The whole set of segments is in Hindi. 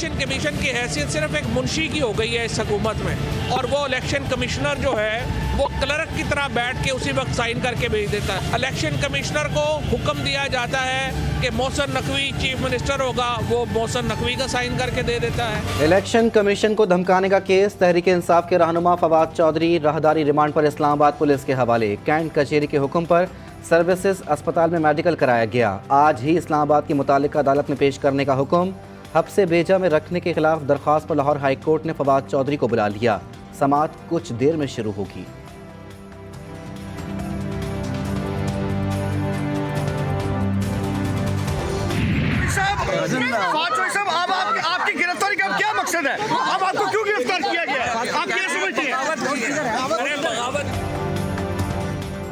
इलेक्शन कमीशन की हैसियत सिर्फ एक मुंशी की हो गई है इस हुकूमत में, और वो इलेक्शन कमिश्नर जो है वो क्लर्क की तरह बैठ के उसी वक्त साइन करके भेज देता है। इलेक्शन कमिश्नर को हुक्म दिया जाता है कि मोहसिन नकवी चीफ मिनिस्टर होगा, वो मोहसिन नकवी का साइन करके दे देता है। इलेक्शन कमीशन को धमकाने का केस, तहरीक इंसाफ के रहनुमा फवाद चौधरी राहदारी रिमांड पर इस्लामाबाद पुलिस के हवाले। कैंट कचहरी के हुक्म पर सर्विसेज अस्पताल में मेडिकल कराया गया। आज ही इस्लामाबाद की मुतालिका अदालत में पेश करने का हुक्म। हब्से बेजा में रखने के खिलाफ दरख्वास्त पर लाहौर हाई कोर्ट ने फवाद चौधरी को बुला लिया। समाअत कुछ देर में शुरू होगी। आपकी गिरफ्तारी का क्या मकसद है? अब आपको क्यों गिरफ्तार किया गया? आप क्या समझते हैं?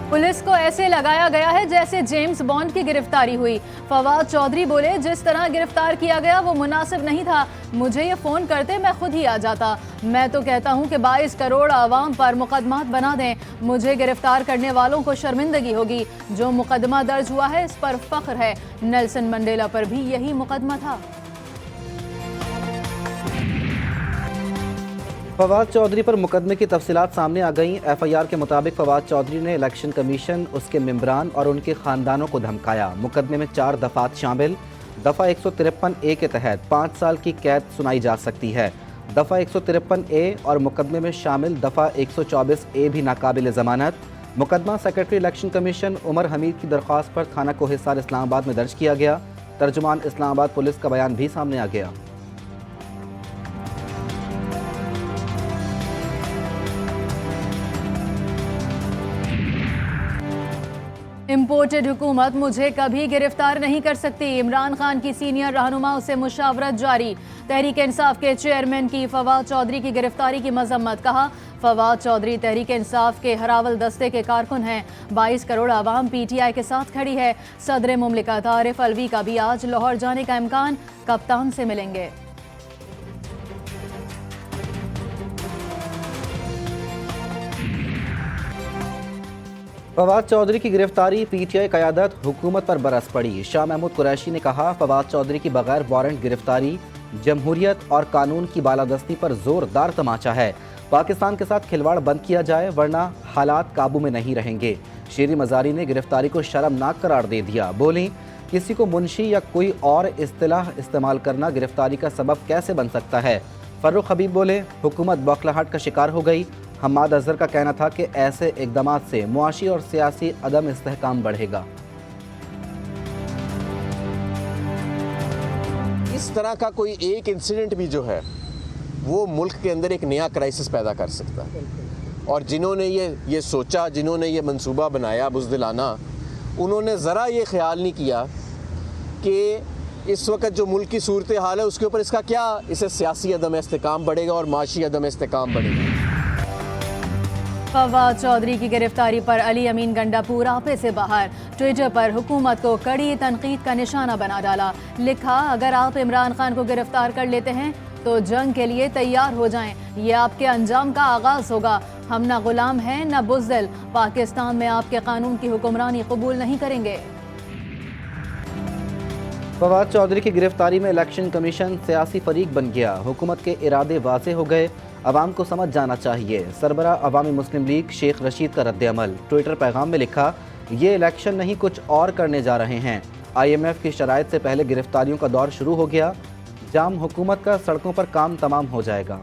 पुलिस को ऐसे लगाया गया है जैसे जेम्स बॉन्ड की गिरफ्तारी हुई। फवाद चौधरी बोले, जिस तरह गिरफ्तार किया गया वो मुनासिब नहीं था। मुझे ये फोन करते मैं खुद ही आ जाता। मैं तो कहता हूँ कि 22 करोड़ आवाम पर मुकदमात बना दें। मुझे गिरफ्तार करने वालों को शर्मिंदगी होगी। जो मुकदमा दर्ज हुआ है इस पर फख्र है। नेल्सन मंडेला पर भी यही मुकदमा था। फवाद चौधरी पर मुकदमे की तफसीलात सामने आ गईं। FIR के मुताबिक फवाद चौधरी ने इलेक्शन कमीशन, उसके मेंबरान और उनके ख़ानदानों को धमकाया। मुकदमे में 4 दफ़ात शामिल। दफ़ा 153A के तहत 5 साल की कैद सुनाई जा सकती है। दफ़ा 153A और मुकदमे में शामिल दफ़ा 124A भी नाकाबिल ज़मानत। मुकदमा secretary election commission Umar Hamid की दरख्वास्त पर थाना कोहिसार इस्लामाबाद में दर्ज किया गया। तर्जुमान इस्लामाबाद पुलिस का बयान भी सामने आ गया। इम्पोर्टेड हुकूमत मुझे कभी गिरफ्तार नहीं कर सकती। इमरान खान की सीनियर रहनुमाओं से मुशावरत जारी। तहरीक इंसाफ के चेयरमैन की फवाद चौधरी की गिरफ्तारी की मजम्मत। कहा, फवाद चौधरी तहरीक इंसाफ के हरावल दस्ते के कारकुन हैं। 22 करोड़ आवाम PTI के साथ खड़ी है। सदर मुमलिकत आरिफ अलवी का भी आज लाहौर जाने का इम्कान। कप्तान से मिलेंगे। फवाद चौधरी की गिरफ्तारी, PTI क़यादत हुकूमत पर बरस पड़ी। शाह महमूद कुरैशी ने कहा, फवाद चौधरी की बगैर वारंट गिरफ्तारी जमहूरियत और कानून की बालादस्ती पर जोरदार तमाचा है। पाकिस्तान के साथ खिलवाड़ बंद किया जाए वरना हालात काबू में नहीं रहेंगे। शेरी मजारी ने गिरफ्तारी को शर्मनाक करार दे दिया। बोली, किसी को मुंशी या कोई और इस्तिलाह इस्तेमाल करना गिरफ्तारी का सबब कैसे बन सकता है। फर्रुख हबीब बोले, हुकूमत बौखलाहट का शिकार हो गई। हम्माद अजहर का कहना था कि ऐसे इक़दाम से मुआशी और सियासी अदम इस्तेहकाम बढ़ेगा। इस तरह का कोई एक इंसिडेंट भी जो है वो मुल्क के अंदर एक नया क्राइसिस पैदा कर सकता है। और जिन्होंने ये सोचा, जिन्होंने ये मंसूबा बनाया बुज़दिलाना, उन्होंने ज़रा ये ख्याल नहीं किया कि इस वक्त जो मुल्क की सूरत हाल है उसके ऊपर इसका क्या, इससे सियासी अदम इस्तेहकाम बढ़ेगा और माशी अदम इस्तेहकाम बढ़ेगा। फवाद चौधरी की गिरफ्तारी पर अली अमीन गंडापुर आपे से बाहर। ट्विटर पर हुकूमत को कड़ी तनकीद का निशाना बना डाला। लिखा, अगर आप इमरान खान को गिरफ्तार कर लेते हैं तो जंग के लिए तैयार हो जाएं। ये आपके अंजाम का आगाज होगा। हम न गुलाम हैं न बुज़दिल। पाकिस्तान में आपके कानून की हुक्मरानी कबूल नहीं करेंगे। फवाद चौधरी की गिरफ्तारी में इलेक्शन कमीशन सियासी फरीक बन गया। हुकूमत के इरादे वाज़े हो गए, अवाम को समझ जाना चाहिए। सरबरा अवामी मुस्लिम लीग शेख रशीद का रद्द-ए-अमल। ट्विटर पैगाम में लिखा, ये इलेक्शन नहीं कुछ और करने जा रहे हैं। IMF की शराइत से पहले गिरफ्तारियों का दौर शुरू हो गया। जाम हुकूमत का, सड़कों पर काम तमाम हो जाएगा।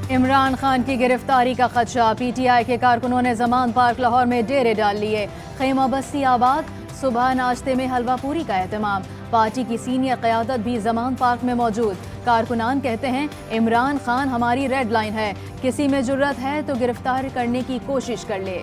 इमरान खान की गिरफ्तारी का खदशा। PTI के कारकुनों ने जमान पार्क लाहौर में डेरे डाल लिए। खैमा बस्ती आबाद। सुबह नाश्ते में हलवा पूरी का एहतमाम। पार्टी की सीनियर क़यादत भी जमान पार्क में मौजूद। कारकुनान कहते हैं, इमरान खान हमारी रेड लाइन है। किसी में जुर्रत है तो गिरफ्तार करने की कोशिश कर ले।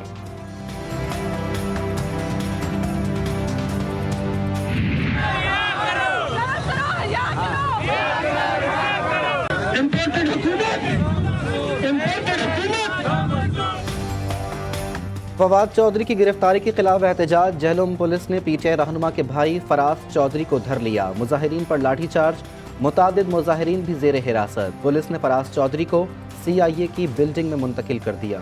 फवाद चौधरी की गिरफ्तारी के खिलाफ एहतजाज। जहलम पुलिस ने पीटीआई रहनुमा के भाई फराज चौधरी को धर लिया। मुजाहिरीन पर लाठीचार्ज, मुतादिद मुजाहिरीन भी जेर हिरासत। पुलिस ने फराज चौधरी को CIA की बिल्डिंग में मुंतकिल कर दिया।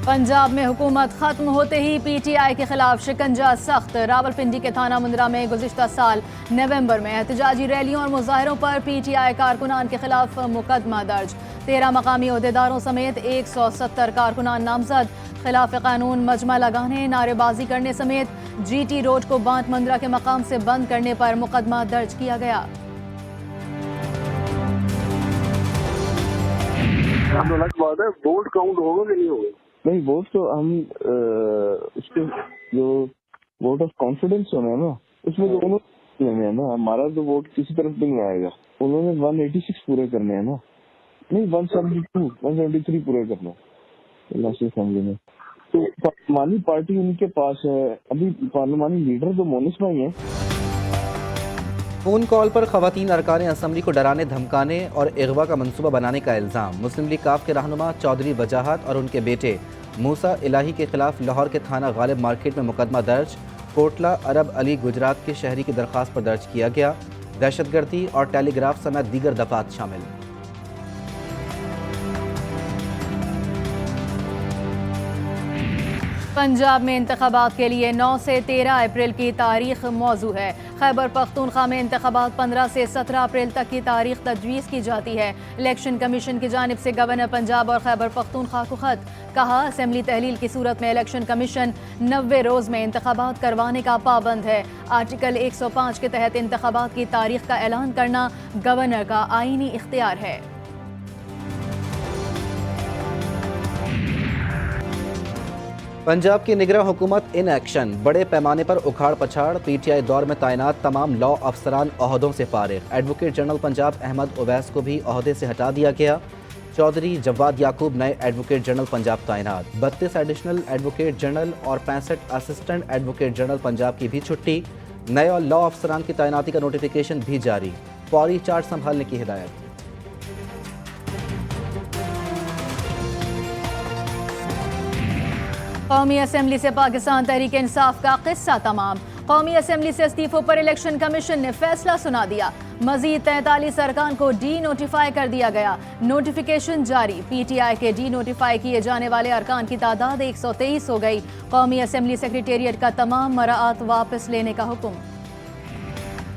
पंजाब में हुकूमत खत्म होते ही PTI के खिलाफ शिकंजा सख्त। रावलपिंडी के थाना मुंद्रा में गुज़िश्ता साल नवंबर में एहतजाजी रैलियों और मुजाहरों पर PTI कारकुनान के खिलाफ मुकदमा दर्ज। 13 मकामी ओहदेदारों समेत 170 कारकुनान नामजद। खिलाफ कानून मजमा लगाने, नारेबाजी करने समेत GT रोड को बांट मंदरा के मकाम से बंद करने पर मुकदमा दर्ज किया गया। बात है, वोट काउंट होगा कि नहीं होगा? नहीं, वोट तो हम उसके जो वोट ऑफ कॉन्फिडेंस होना है ना, उसमें तो उन्होंने लेने हैं ना। हमारा तो वोट किसी तरफ भी नहीं आएगा। उन्होंने 186 पूरे करने हैं ना, नहीं 172, 173 पूरे करने नेशनल असेंबली में। तो पार्लिमानी पार्टी उनके पास है। अभी पार्लिमानी लीडर तो मोनिस भाई हैं। फोन कॉल पर खवातीन अरकान असम्बली को डराने धमकाने और अगवा का मंसूबा बनाने का इल्ज़ाम। मुस्लिम लीग काफ के रहनुमा चौधरी वजाहत और उनके बेटे मूसा इलाही के खिलाफ लाहौर के थाना गालिब मार्केट में मुकदमा दर्ज। कोटला अरब अली गुजरात के शहरी की दरख्वास्त पर दर्ज किया गया। दहशतगर्दी और टेलीग्राफ समेत दीगर दफात शामिल। पंजाब में इंतखाबात के लिए 9 से 13 अप्रैल की तारीख मौजू है। खैबर पख्तूनख्वा में इंतखाबात 15 से 17 अप्रैल तक की तारीख तजवीज़ की जाती है। इलेक्शन कमीशन की जानिब से गवर्नर पंजाब और खैबर पख्तूनख्वा को खत। कहा, असेंबली तहलील की सूरत में इलेक्शन कमीशन 90 रोज़ में इंतखाबात करवाने का पाबंद है। आर्टिकल 105 के तहत इंतखाबात की तारीख का ऐलान करना गवर्नर का आईनी इख्तियार है। पंजाब की निगरान हुकूमत इन एक्शन। बड़े पैमाने पर उखाड़ पछाड़। PTI दौर में तैनात तमाम लॉ अफसरान ओहदों से फारिग। एडवोकेट जनरल पंजाब अहमद उवैस को भी ओहदे से हटा दिया गया। चौधरी जवाद याकूब नए एडवोकेट जनरल पंजाब तैनात। 32 एडिशनल एडवोकेट जनरल और 65 असिस्टेंट एडवोकेट जनरल पंजाब की भी छुट्टी। नए और लॉ अफसरान की तैनाती का नोटिफिकेशन भी जारी। फौरी चार्ज संभालने की हिदायत। कौमी असेंबली से पाकिस्तान तहरीक इंसाफ का किस्सा तमाम। कौमी असेंबली से इस्तीफों पर इलेक्शन कमीशन ने फैसला सुना दिया। मजीद 43 अरकान को डी नोटिफाई कर दिया गया। नोटिफिकेशन जारी। PTI के डी नोटिफाई किए जाने वाले अरकान की तादाद 123 हो गई। कौमी असेंबली सेक्रेटेरिएट का तमाम मराआत वापस लेने का हुक्म।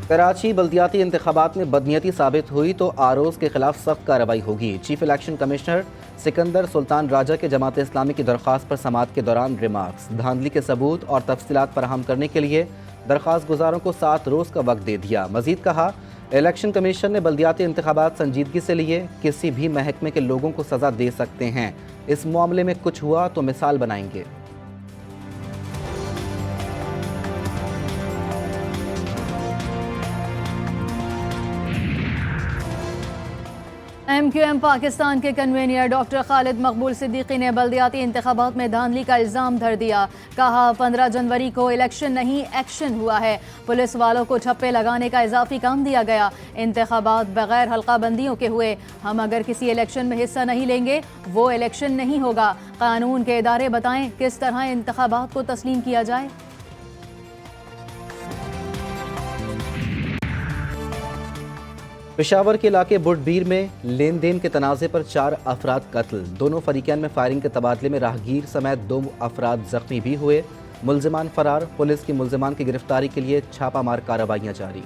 कराची बल्दियाती इंतखाबात में बदनीयती साबित हुई तो आरोज के खिलाफ सख्त कार्रवाई होगी। Chief election commissioner Sikandar Sultan Raja के जमात इस्लामी की दरख्वास्त पर समाअत के दौरान रिमार्क्स। धांधली के सबूत और तफसीलात फराहम करने के लिए दरख्वास्त गुजारों को 7 रोज़ का वक्त दे दिया। मजीद कहा, इलेक्शन कमीशन ने बल्दियाती इंतखाबात संजीदगी से लिए, किसी भी महकमे के लोगों को सज़ा दे सकते हैं। इस मामले में कुछ हुआ तो मिसाल बनाएंगे। MQM पाकिस्तान के कन्वेनियर डॉक्टर खालिद मकबूल सिद्दीकी ने बल्दियाती इंतखाबात में धांधली का इल्ज़ाम धर दिया। कहा, 15 जनवरी को इलेक्शन नहीं एक्शन हुआ है। पुलिस वालों को छप्पे लगाने का इजाफी काम दिया गया। इंतखाबात बगैर हल्का बंदियों के हुए। हम अगर किसी इलेक्शन में हिस्सा नहीं लेंगे वो इलेक्शन नहीं होगा। कानून के इदारे बताएं किस तरह इंतखाबात को तस्लीम किया जाए। पेशावर के इलाके बुटबीर में लेन देन के तनाज़े पर 4 अफराद कत्ल। दोनों फरीकैन में फायरिंग के तबादले में राहगीर समेत 2 अफराद जख्मी भी हुए। मुल्जिमान फरार। पुलिस की मुल्जिमान की गिरफ्तारी के लिए छापामार कार्रवाइयां जारी।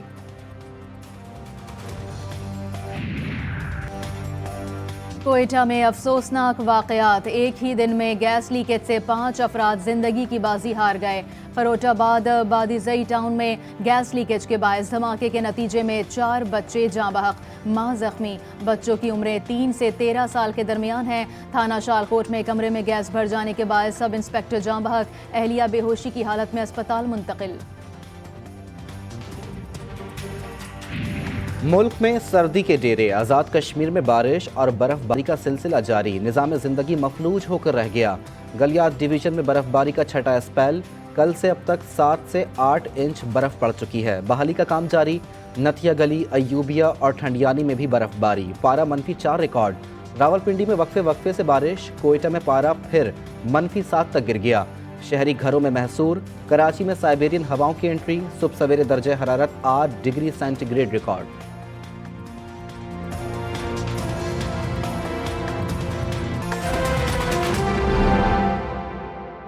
कोयटा में अफसोसनाक वाकयात। एक ही दिन में गैस लीकेज से 5 अफराद जिंदगी की बाजी हार गए। फरोटाबाद बादीजई टाउन में गैस लीकेज के बायस धमाके के नतीजे में 4 बच्चे जाँ बहक, मां जख्मी। बच्चों की उम्रें 3 से 13 साल के दरमियान हैं। थाना शालकोट में कमरे में गैस भर जाने के बायस सब इंस्पेक्टर जाँ बहक, अहलिया बेहोशी की हालत में अस्पताल मुंतकिल। मुल्क में सर्दी के डेरे। आज़ाद कश्मीर में बारिश और बर्फबारी का सिलसिला जारी। निज़ाम ज़िंदगी मफलूज होकर रह गया। गलियात डिवीज़न में बर्फबारी का 6ठा स्पेल। कल से अब तक 7 से 8 इंच बर्फ पड़ चुकी है। बहाली का काम जारी। नथिया गली, अयूबिया और ठंडियानी में भी बर्फबारी। पारा -4 रिकॉर्ड। रावलपिंडी में वक्फे से बारिश, कोयटा में पारा फिर -7 तक गिर गया। शहरी घरों में महसूर, कराची में साइबेरियन हवाओं की एंट्री, सुबह सवेरे दर्जे हरारत 8 डिग्री सेंटीग्रेड रिकॉर्ड।